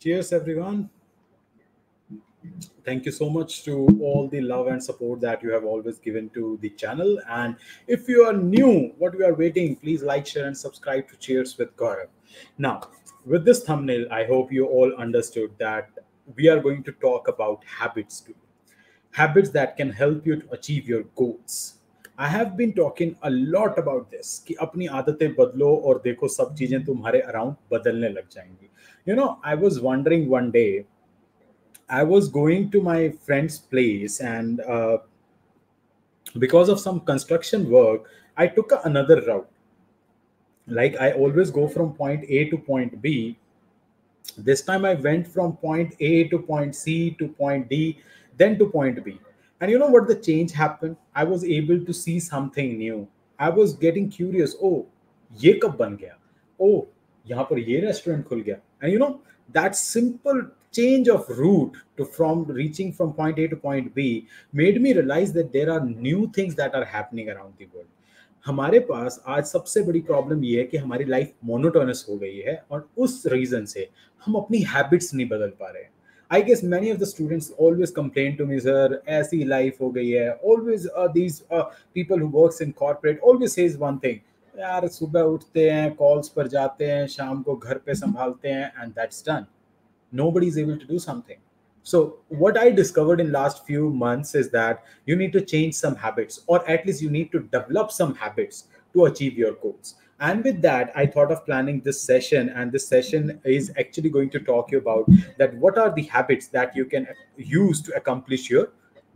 Cheers, everyone. Thank you so much to all the love and support that you have always given to the channel. And if you are new, what we are waiting, please like, share, and subscribe to Cheers with Gaurav. Now, with this thumbnail, I hope you all understood that we are going to talk about habits today. Habits that can help you to achieve your goals. I have been talking a lot about this कि अपनी आदतें बदलो और देखो सब चीजें तुम्हारे around बदलने लग जाएंगी. I was wondering one day, I was going to my friend's place, and because of some construction work, I took another route. Like I always go from point A to point B. This time I went from point A to point C to point D, then to point B. And you know what the change happened? I was able to see something new. I was getting curious. Oh, ये कब बन गया? Oh, यहाँ पर ये restaurant खुल गया. And that simple change of route to from reaching from point A to point B made me realize that there are new things that are happening around the world. हमारे पास आज सबसे बड़ी problem ये है कि हमारी लाइफ मोनोटोनस हो गई है और उस रीजन से हम अपनी हैबिट्स नहीं बदल पा रहे हैं. I guess many of the students always complain to me, sir ऐसी लाइफ हो गई है. Always these people who works in corporate always says one thing, यार सुबह उठते हैं, कॉल्स पर जाते हैं, शाम को घर पे संभालते हैं, and that's done. Nobody is able to do something. So what I discovered in last few months is that you need to change some habits, or at least you need to develop some habits to achieve your goals. And with that, I thought of planning this session, and this session is actually going to talk you about that what are the habits that you can use to accomplish your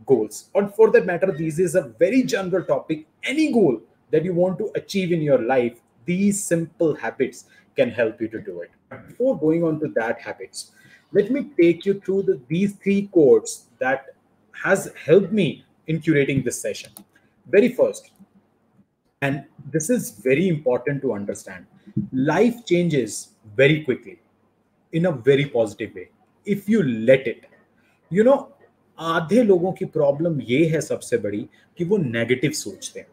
goals. Or for that matter, this is a very general topic. Any goal that you want to achieve in your life, these simple habits can help you to do it. Before going on to that habits, let me take you through these three codes that has helped me in curating this session. Very first, and this is very important to understand, life changes very quickly in a very positive way if you let it. आधे लोगों की problem ये है सबसे बड़ी कि वो negative सोचते हैं.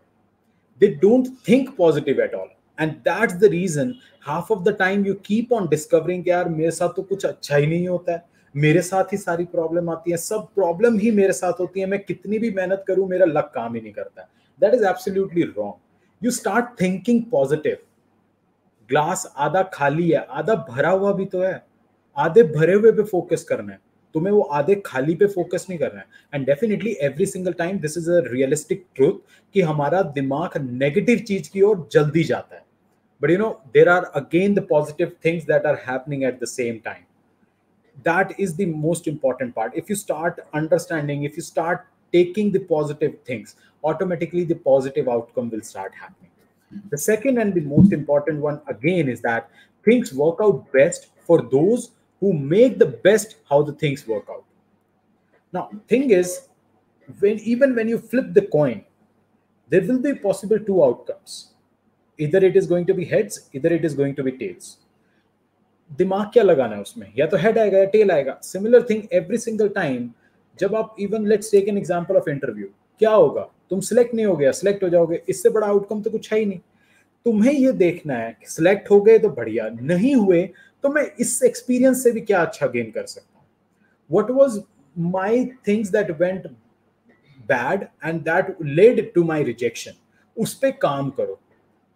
They don't think positive at all, and that's the reason half of the time you keep on discovering कि यार मेरे साथ तो कुछ अच्छा ही नहीं होता है, मेरे साथ ही सारी प्रॉब्लम आती है, सब प्रॉब्लम ही मेरे साथ होती है, मैं कितनी भी मेहनत करूं मेरा लक काम ही नहीं करता है. That is absolutely wrong. You start thinking positive. Glass आधा खाली है, आधा भरा हुआ भी तो है. आधे भरे हुए पे फोकस करना है, तुम्हें वो आधे खाली पे फोकस नहीं करना है. And definitely every single time this is a realistic truth कि हमारा दिमाग नेगेटिव चीज की ओर जल्दी जाता है. But there are again the positive things that are happening at the same time. That is the most important part. If you start understanding, if you start taking the positive things, automatically the positive outcome will start happening. The second and the most important one again is that things work out best for those who make the best how the things work out. Now, thing is, when you flip the coin, there will be possible two outcomes. Either it is going to be heads, either it is going to be tails. दिमाग क्या लगाना है उसमें, या तो head आएगा या tail आएगा. Similar thing every single time. जब आप even let's take an example of interview, क्या होगा, तुम सिलेक्ट नहीं हो गया, सिलेक्ट हो जाओगे, इससे बड़ा आउटकम तो कुछ है ही नहीं. तुम्हें ये देखना है कि सिलेक्ट हो गए तो बढ़िया, नहीं हुए तो मैं इस एक्सपीरियंस से भी क्या अच्छा गेन कर सकता हूँ. What was my things that went bad and that led to my rejection, उस पे काम करो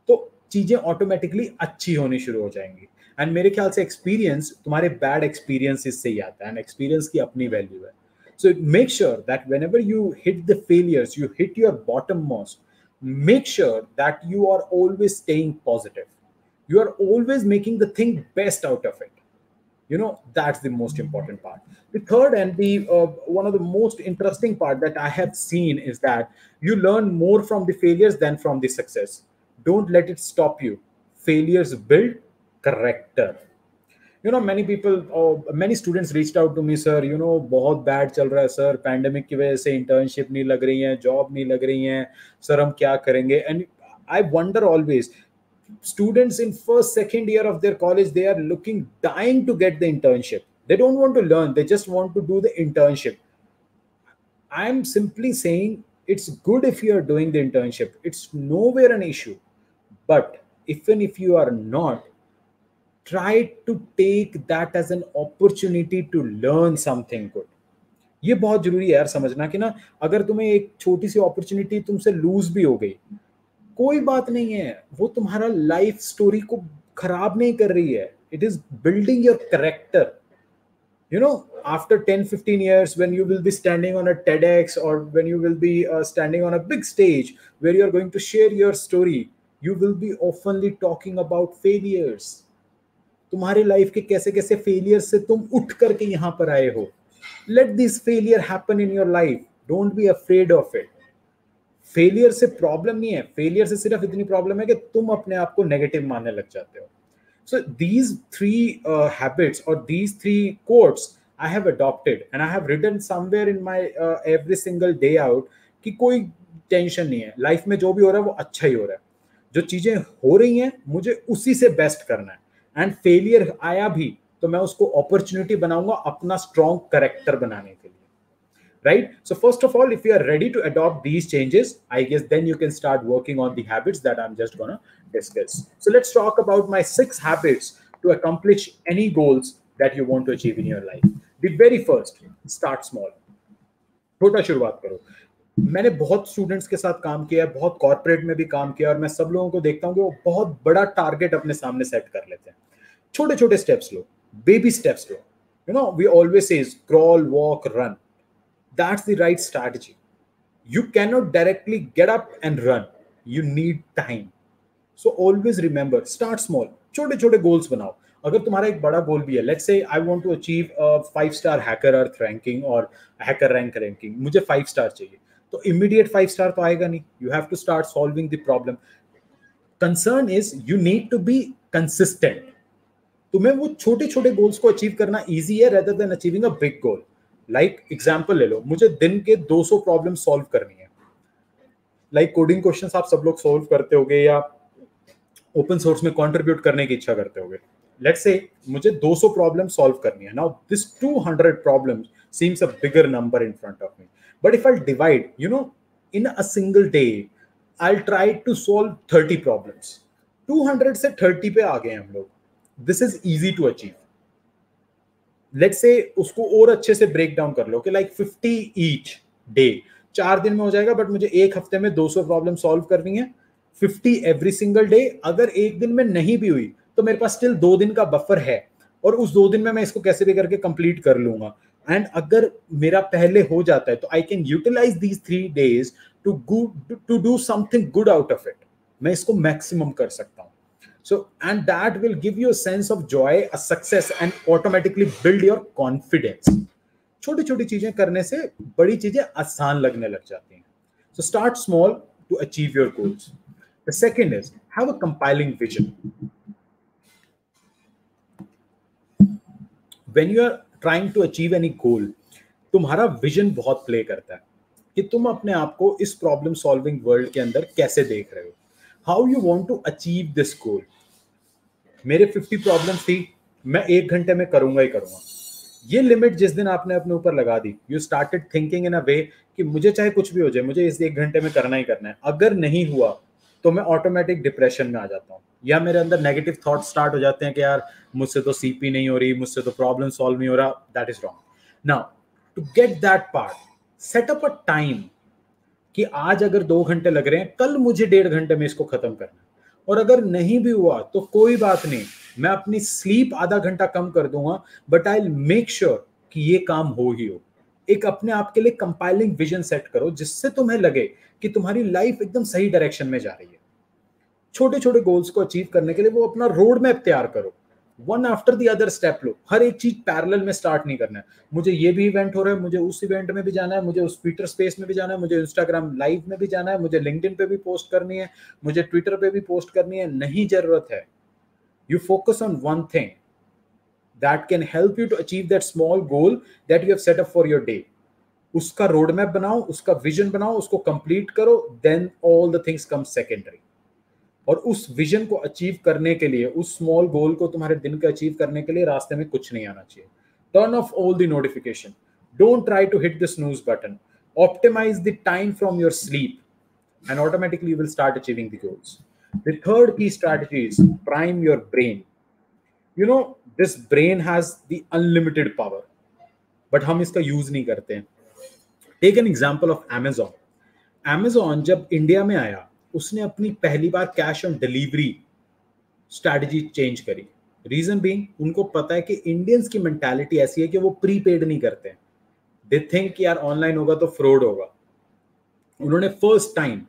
तो चीजें ऑटोमेटिकली अच्छी होनी शुरू हो जाएंगी. एंड मेरे ख्याल से एक्सपीरियंस तुम्हारे बैड एक्सपीरियंसेस से ही आता है, एंड एक्सपीरियंस की अपनी वैल्यू है. So make sure that whenever you hit the failures, you hit your bottom most, make sure that you are always staying positive. You are always making the thing best out of it. That's the most important part. The third and the one of the most interesting part that I have seen is that you learn more from the failures than from the success. Don't let it stop you. Failures build character. Many people, many students reached out to me, sir, बहुत bad चल रहा है sir, pandemic की वजह से internship नहीं लग रही है, जॉब नहीं लग रही है, सर हम क्या करेंगे. And I wonder always, students in first second year of their college, they are looking dying to get the internship. They don't want to learn, they just want to do the internship. I'm simply saying it's good if you are doing the internship, it's nowhere an issue. But even if you are not, try to take that as an opportunity to learn something good. ये बहुत जरूरी है यार समझना कि ना, अगर तुम्हें एक छोटी सी अपॉर्चुनिटी तुमसे लूज भी हो गई, कोई बात नहीं है, वो तुम्हारा लाइफ स्टोरी को खराब नहीं कर रही है. It is building your character. You know, after 10-15 years, when you will be standing on a TEDx, or when you will be standing on a big stage where you are going to share your story, you will be oftenly talking about failures. तुम्हारे life के कैसे कैसे failure से तुम उठ करके यहां पर आए हो. Let this failure happen in your life. Don't be afraid of it. Failure से प्रॉब्लम नहीं है, फेलियर से सिर्फ इतनी प्रॉब्लम है कि तुम अपने आप को नेगेटिव मानने लग जाते हो. So these three habits, or these three quotes, I have adopted and I have written somewhere in my every single day out कि कोई टेंशन नहीं है, लाइफ में जो भी हो रहा है वो अच्छा ही हो रहा है. जो चीजें हो रही हैं मुझे उसी से बेस्ट करना है. एंड फेलियर आया भी तो मैं उसको अपॉर्चुनिटी बनाऊंगा अपना स्ट्रॉन्ग करेक्टर बनाने के लिए. Right? So first of all, if you are ready to adopt these changes, I guess then you can start working on the habits that I'm just gonna discuss. So let's talk about my 6 habits to accomplish any goals that you want to achieve in your life. The very first, start small. छोटा शुरुआत करो. मैंने बहुत students के साथ काम किया है, बहुत कॉर्पोरेट में भी काम किया, और मैं सब लोगों को देखता हूँ कि वो बहुत बड़ा टारगेट अपने सामने सेट कर लेते हैं. छोटे छोटे steps low, baby steps low. You know, we always say crawl, walk, run. That's the right strategy. You cannot directly get up and run. You need time. So always remember, start small. छोटे छोटे goals बनाओ. अगर तुम्हारा एक बड़ा गोल भी है, let's say I want to achieve a 5-star hacker earth ranking or hacker rank ranking, मुझे 5 स्टार चाहिए, तो immediate 5 स्टार तो आएगा नहीं. You have to start solving the problem. Concern is you need to be consistent. तुम्हें वो छोटे छोटे गोल्स को अचीव करना इजी है rather than achieving a big goal. Like example ले लो, मुझे दिन के 200 प्रॉब्लम सॉल्व करनी है. लाइक कोडिंग क्वेश्चंस आप सब लोग सॉल्व करते होगे या ओपन सोर्स में कंट्रीब्यूट करने की इच्छा करते होगे. लेट्स से मुझे 200 प्रॉब्लम सॉल्व करनी है. Now this 200 problems seems a bigger number in front of me, but if I divide, you know, in a single day I will try to solve 30 problems. 200 से 30 पे आ गए हम लोग. This is easy to achieve. Let's say उसको और अच्छे से ब्रेक डाउन कर लो कि लाइक 50 ईच डे. 4 दिन में हो जाएगा, बट मुझे एक हफ्ते में 200 प्रॉब्लम सॉल्व करनी है. 50 एवरी सिंगल डे. अगर एक दिन में नहीं भी हुई तो मेरे पास स्टिल 2 दिन का बफर है, और उस 2 दिन में मैं इसको कैसे भी करके कंप्लीट कर लूंगा. एंड अगर मेरा पहले हो जाता है तो I can utilize these 3 days to do something good out of it. मैं इसको मैक्सिमम कर सकता हूँ. So, and that will give you a sense of joy, a success, and automatically build your confidence. छोटी छोटी चीजें करने से बड़ी चीजें आसान लगने लग जाती हैं. So start small to achieve your goals. The second is have a compelling vision. When you are trying to achieve any goal, तुम्हारा विजन बहुत प्ले करता है कि तुम अपने आप को इस प्रॉब्लम सॉल्विंग वर्ल्ड के अंदर कैसे देख रहे हो. How you want to achieve this goal. मेरे 50 प्रॉब्लम थी, मैं 1 घंटे में करूंगा ही करूंगा. ये लिमिट जिस दिन आपने अपने ऊपर लगा दी, यू स्टार्टेड थिंकिंग इन अ वे कि मुझे चाहे कुछ भी हो जाए, मुझे इस 1 घंटे में करना ही करना है. अगर नहीं हुआ तो मैं ऑटोमेटिक डिप्रेशन में आ जाता हूँ, या मेरे अंदर नेगेटिव थॉट स्टार्ट हो जाते हैं कि यार मुझसे तो सीपी नहीं हो रही, मुझसे तो प्रॉब्लम सॉल्व नहीं हो रहा. That is wrong. Now to get that part, set up a time कि आज अगर 2 घंटे लग रहे हैं, कल मुझे 1.5 घंटे में इसको खत्म करना है. और अगर नहीं भी हुआ तो कोई बात नहीं, मैं अपनी स्लीप आधा घंटा कम कर दूंगा, but I will make sure कि ये काम हो ही हो. एक अपने आप के लिए कंपाइलिंग विजन सेट करो जिससे तुम्हें लगे कि तुम्हारी लाइफ एकदम सही डायरेक्शन में जा रही है. छोटे छोटे गोल्स को अचीव करने के लिए वो अपना रोड मैप तैयार करो. One after the other step लो. हर एक चीज पैरेलल में स्टार्ट नहीं करना है. मुझे ये भी इवेंट हो रहा है, मुझे उस इवेंट में भी जाना है, मुझे उस ट्विटर स्पेस में भी जाना है, मुझे इंस्टाग्राम लाइव में भी जाना है, मुझे लिंक्डइन पे भी पोस्ट करनी है, मुझे ट्विटर पे भी पोस्ट करनी है. नहीं जरूरत है. You focus on one thing that can help you to achieve that small goal that you have set up for your day. उसका रोड मैप बनाओ, उसका विजन बनाओ, उसको कंप्लीट करो. Then all the things come secondary. और उस vision को achieve करने के लिए, उस स्मॉल गोल को तुम्हारे दिन का अचीव करने के लिए रास्ते में कुछ नहीं आना चाहिए. Turn off all the notification. Don't try to hit the snooze button. Optimize the time from your sleep and automatically you will start achieving the goals. The third key strategy is prime your brain. You know this brain has the unlimited power, but हम इसका use नहीं करते हैं. Take an example of Amazon. Amazon जब India में आया, उसने अपनी पहली बार cash on delivery strategy change करी. रीजन बीइंग, उनको पता है कि इंडियंस की मेंटालिटी ऐसी है कि वो प्रीपेड नहीं करते. दे थिंक कि यार ऑनलाइन होगा तो फ्रॉड होगा. उन्होंने फर्स्ट टाइम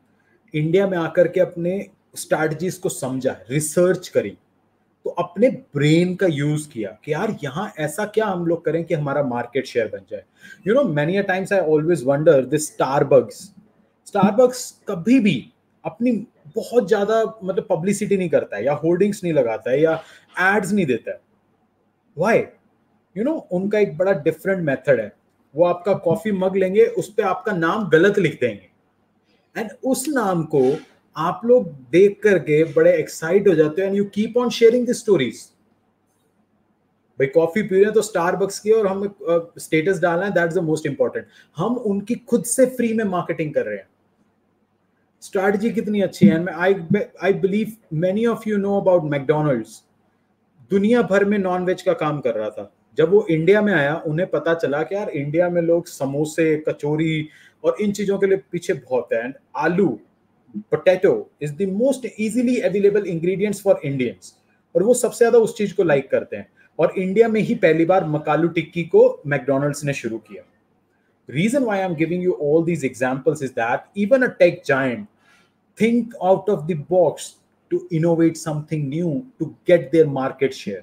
इंडिया में आकर के अपने स्ट्रैटेजीज को समझा, रिसर्च करी, तो अपने ब्रेन का यूज किया कि यार यहां ऐसा क्या हम लोग करें कि हमारा मार्केट शेयर बन जाए. You know many a times I always wonder this Starbucks कभी भी अपनी बहुत ज्यादा मतलब पब्लिसिटी नहीं करता है, या होर्डिंग्स नहीं लगाता है, या एड्स नहीं देता है. व्हाई? यू नो उनका एक बड़ा डिफरेंट मेथड है. वो आपका कॉफी मग लेंगे, उस पर आपका नाम गलत लिख देंगे, एंड उस नाम को आप लोग देख करके बड़े एक्साइट हो जाते हो, and you keep on sharing the stories. भाई कॉफी पी रहे हैं तो स्टारबक्स की, और हम स्टेटस डालना है, दैट्स द मोस्ट इंपॉर्टेंट. हम उनकी खुद से फ्री में मार्केटिंग कर रहे हैं. स्ट्रैटेजी कितनी अच्छी है. I believe many of you know about McDonald's. दुनिया भर में नॉनवेज का काम कर रहा था. जब वो इंडिया में आया, उन्हें पता चला कि यार इंडिया में लोग समोसे, कचौरी और इन चीजों के लिए पीछे बहुत है. एंड आलू, potato is the most easily available ingredients for Indians, और वो सबसे ज्यादा उस चीज को लाइक करते हैं. और इंडिया में ही पहली बार मकालू टिक्की को मैकडोनल्ड्स ने शुरू किया. Reason why I'm giving you all these examples is that even a tech giant think out of the box to innovate something new to get their market share.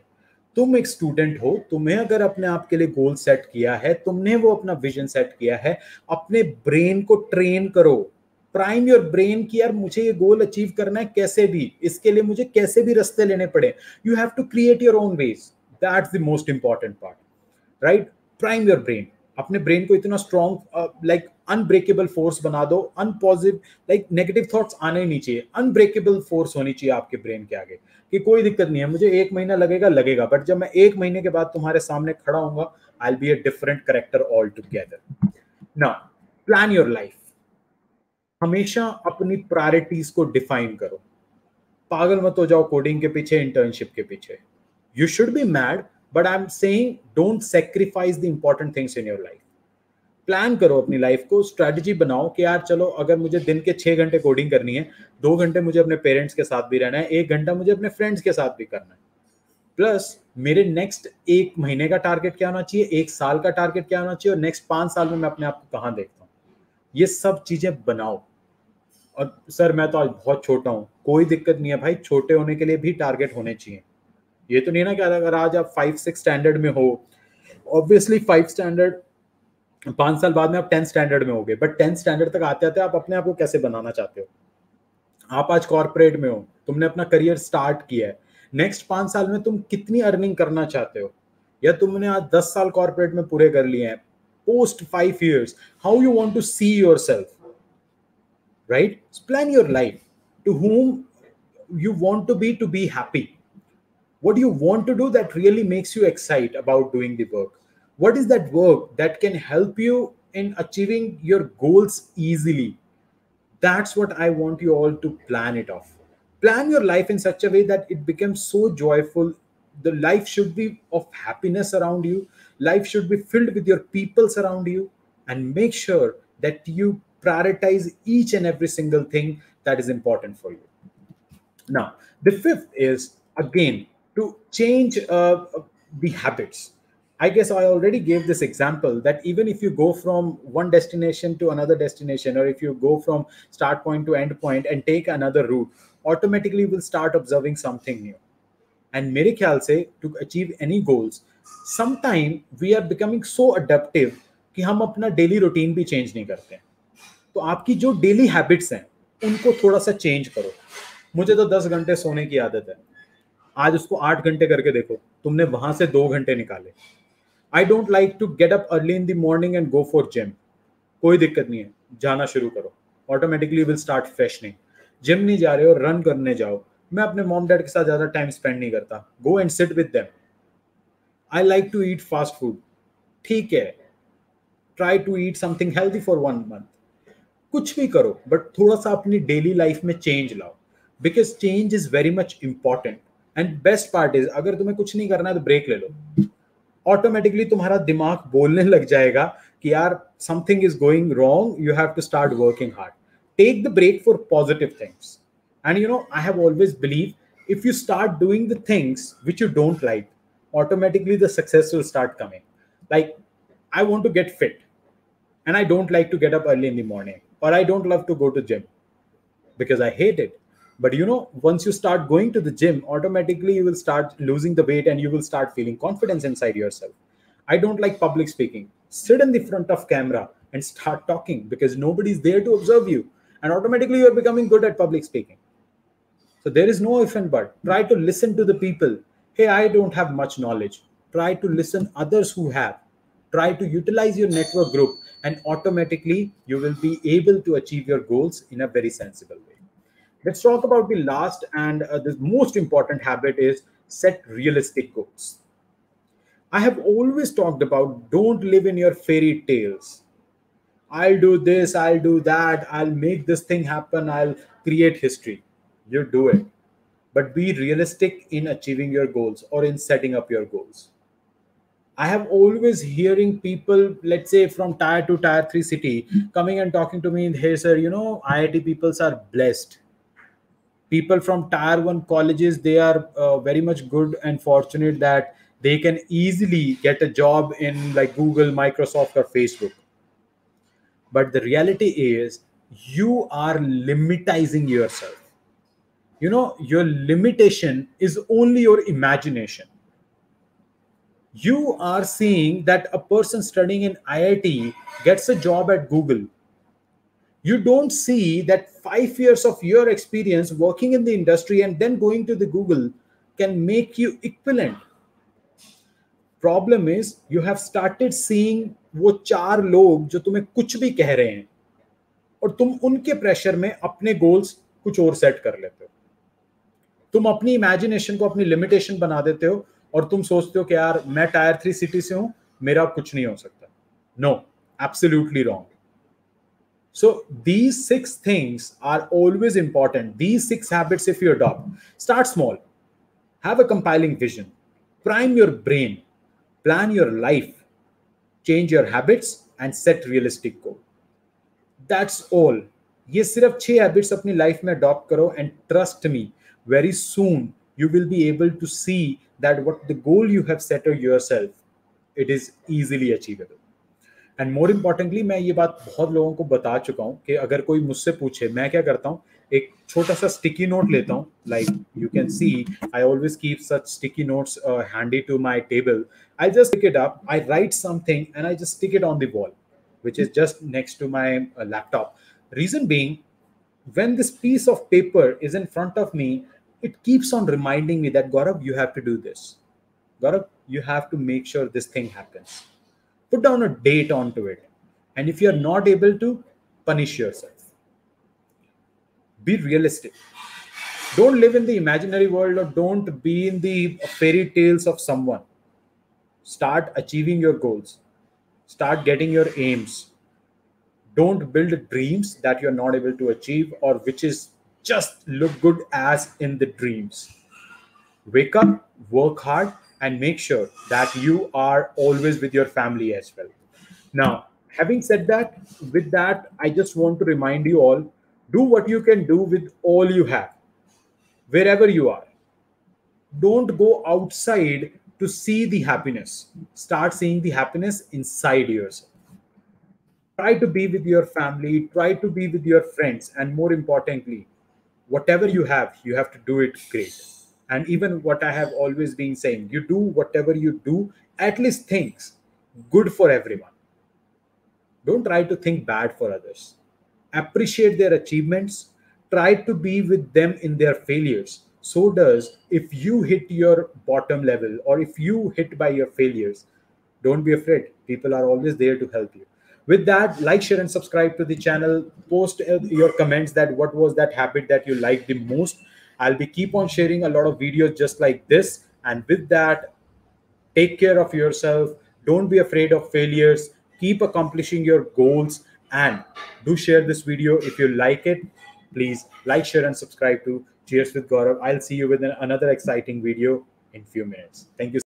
तुम एक स्टूडेंट हो, तुम्हें अगर अपने आप के लिए गोल सेट किया है, तुमने वो अपना विजन सेट किया है, अपने ब्रेन को ट्रेन करो. प्राइम योर ब्रेन कि यार मुझे ये गोल अचीव करना है कैसे भी, इसके लिए मुझे कैसे भी रास्ते लेने पड़े. You have to create your own ways. That's the most important part, right? Prime your brain. अपने ब्रेन को इतना स्ट्रॉन्ग लाइक अनब्रेकेबल फोर्स बना दो. अनपॉजिटिव लाइक नेगेटिव थॉट्स आने ही नहीं चाहिए. अनब्रेकेबल फोर्स होनी चाहिए आपके ब्रेन के आगे कि कोई दिक्कत नहीं है, मुझे 1 महीना लगेगा, बट जब मैं 1 महीने के बाद तुम्हारे सामने खड़ा होऊंगा, I will be a different character all together. Now plan your life. हमेशा अपनी प्रायोरिटीज को डिफाइन करो. पागल मत हो जाओ कोडिंग के पीछे, इंटर्नशिप के पीछे. You should be mad, but I am saying don't sacrifice the important things in your life. Plan करो अपनी लाइफ को, स्ट्रेटजी बनाओ कि यार चलो अगर मुझे दिन के 6 घंटे कोडिंग करनी है, 2 घंटे मुझे अपने पेरेंट्स के साथ भी रहना है, 1 घंटा मुझे अपने फ्रेंड्स के साथ भी करना है. प्लस मेरे नेक्स्ट 1 महीने का टारगेट क्या होना चाहिए, 1 साल का टारगेट क्या होना चाहिए, और नेक्स्ट 5 साल में मैं अपने आप को कहाँ देखता हूँ. ये सब चीजें बनाओ. और सर मैं तो आज बहुत छोटा हूँ, कोई दिक्कत नहीं है भाई, छोटे होने के लिए भी टारगेट होने चाहिए. ये तो नहीं ना कि अगर आज आप 5-6 स्टैंडर्ड में हो, ऑब्वियसली 5 स्टैंडर्ड 5 साल बाद में आप 10 स्टैंडर्ड में होगे, बट 10 स्टैंडर्ड तक आते आते आप अपने आप को कैसे बनाना चाहते हो. आप आज कॉर्पोरेट में हो, तुमने अपना करियर स्टार्ट किया है, नेक्स्ट 5 साल में तुम कितनी अर्निंग करना चाहते हो, या तुमने आज 10 साल कॉर्पोरेट में पूरे कर लिए हैं, post 5 years how you want to see yourself, right? Plan your life to whom you want to be happy. What do you want to do that really makes you excited about doing the work? What is that work that can help you in achieving your goals easily? That's what I want you all to plan it off. Plan your life in such a way that it becomes so joyful. The life should be of happiness around you. Life should be filled with your people around you, and make sure that you prioritize each and every single thing that is important for you. Now, the fifth is again to change the habits. I guess I already gave this example that even if you go from one destination to another destination, or if you go from start point to end point and take another route, automatically you will start observing something new. And मेरे ख्याल से to achieve any goals, sometime we are becoming so adaptive कि हम अपना daily routine भी change नहीं करते हैं. तो आपकी जो डेली हैबिट्स हैं उनको थोड़ा सा चेंज करो. मुझे तो 10 घंटे सोने की आदत है, आज उसको 8 घंटे करके देखो, तुमने वहां से 2 घंटे निकाले. I don't like to get up early in the morning and go for gym. कोई दिक्कत नहीं है, जाना शुरू करो, automatically will start freshening. Gym नहीं जा रहे हो, रन करने जाओ. मैं अपने मॉम डैड के साथ ज्यादा टाइम स्पेंड नहीं करता, go and sit with them. I like to eat fast food, ठीक है, try to eat something healthy for 1 month. कुछ भी करो, बट थोड़ा सा अपनी डेली लाइफ में चेंज लाओ, because change is very much important. And best part is, अगर तुम्हें कुछ नहीं करना है तो ब्रेक ले लो, ऑटोमेटिकली तुम्हारा दिमाग बोलने लग जाएगा कि यार something is going wrong, you have to start working hard. Take the break for positive things. And you know, I have always believe if you start doing the things which you don't like, automatically the success will start coming. Like, I want to get fit and I don't like to get up early in the morning, or I don't love to go to gym because I hate it. But you know, once you start going to the gym, automatically you will start losing the weight and you will start feeling confidence inside yourself. I don't like public speaking. Sit in the front of camera and start talking, because nobody is there to observe you, and automatically you are becoming good at public speaking. So there is no if and but. Try to listen to the people. Hey, I don't have much knowledge. Try to listen others who have. Try to utilize your network group, and automatically you will be able to achieve your goals in a very sensible way. Let's talk about the last and the most important habit is set realistic goals. I have always talked about don't live in your fairy tales. I'll do this, I'll do that, I'll make this thing happen, I'll create history. You do it. But be realistic in achieving your goals or in setting up your goals. I have always hearing people, let's say from tier 2, tier 3 city, coming and talking to me, hey sir, you know, IIT peoples are blessed. People from tier 1 colleges, they are very much good and fortunate that they can easily get a job in like Google, Microsoft, or Facebook. But the reality is, you are limitizing yourself. You know, your limitation is only your imagination. You are seeing that a person studying in IIT gets a job at Google. You don't see that 5 years of your experience working in the industry and then going to the Google can make you equivalent. Problem is, you have started seeing वो 4 लोग जो तुम्हें कुछ भी कह रहे हैं, और तुम उनके प्रेशर में अपने गोल्स कुछ और सेट कर लेते हो. तुम अपनी इमेजिनेशन को अपनी लिमिटेशन बना देते हो, और तुम सोचते हो कि यार मैं टायर 3 सिटी से हूं, मेरा कुछ नहीं हो सकता. No, absolutely wrong. So these 6 things are always important. These 6 habits, if you adopt, start small, have a compiling vision, prime your brain, plan your life, change your habits, and set realistic goal. That's all. ये सिर्फ 6 habits अपनी life में adopt करो, and trust me, very soon you will be able to see that what the goal you have set yourself, it is easily achievable. And more importantly, मैं ये बात बहुत लोगों को बता चुका हूँ कि अगर कोई मुझसे पूछे, मैं क्या करता हूँ, एक छोटा सा स्टिकी नोट लेता हूँ. Like you can see, I always keep such sticky notes handy to my table. I just pick it up, I write something and I just stick it on the wall, which is just next to my laptop. Reason being, when this piece of paper is in front of me, it keeps on reminding me that Gaurav, you have to do this. Gaurav, you have to make sure this thing happens. Put down a date onto it. And if you're not able to, punish yourself. Be realistic. Don't live in the imaginary world, or don't be in the fairy tales of someone. Start achieving your goals. Start getting your aims. Don't build dreams that you're not able to achieve, or which is just look good as in the dreams. Wake up, work hard, and make sure that you are always with your family as well. Now, having said that, with that, I just want to remind you all, do what you can do with all you have, wherever you are. Don't go outside to see the happiness. Start seeing the happiness inside yourself. Try to be with your family, try to be with your friends, and more importantly, whatever you have to do it great. And even what I have always been saying, you do whatever you do, at least think good for everyone. Don't try to think bad for others. Appreciate their achievements. Try to be with them in their failures. So does if you hit your bottom level, or if you hit by your failures, don't be afraid. People are always there to help you. With that, like, share, and subscribe to the channel. Post your comments that what was that habit that you liked the most. I'll be keep on sharing a lot of videos just like this. And with that, take care of yourself. Don't be afraid of failures. Keep accomplishing your goals, and do share this video if you like it. Please like, share, and subscribe to Cheers with Gaurav. I'll see you with another exciting video in few minutes. Thank you.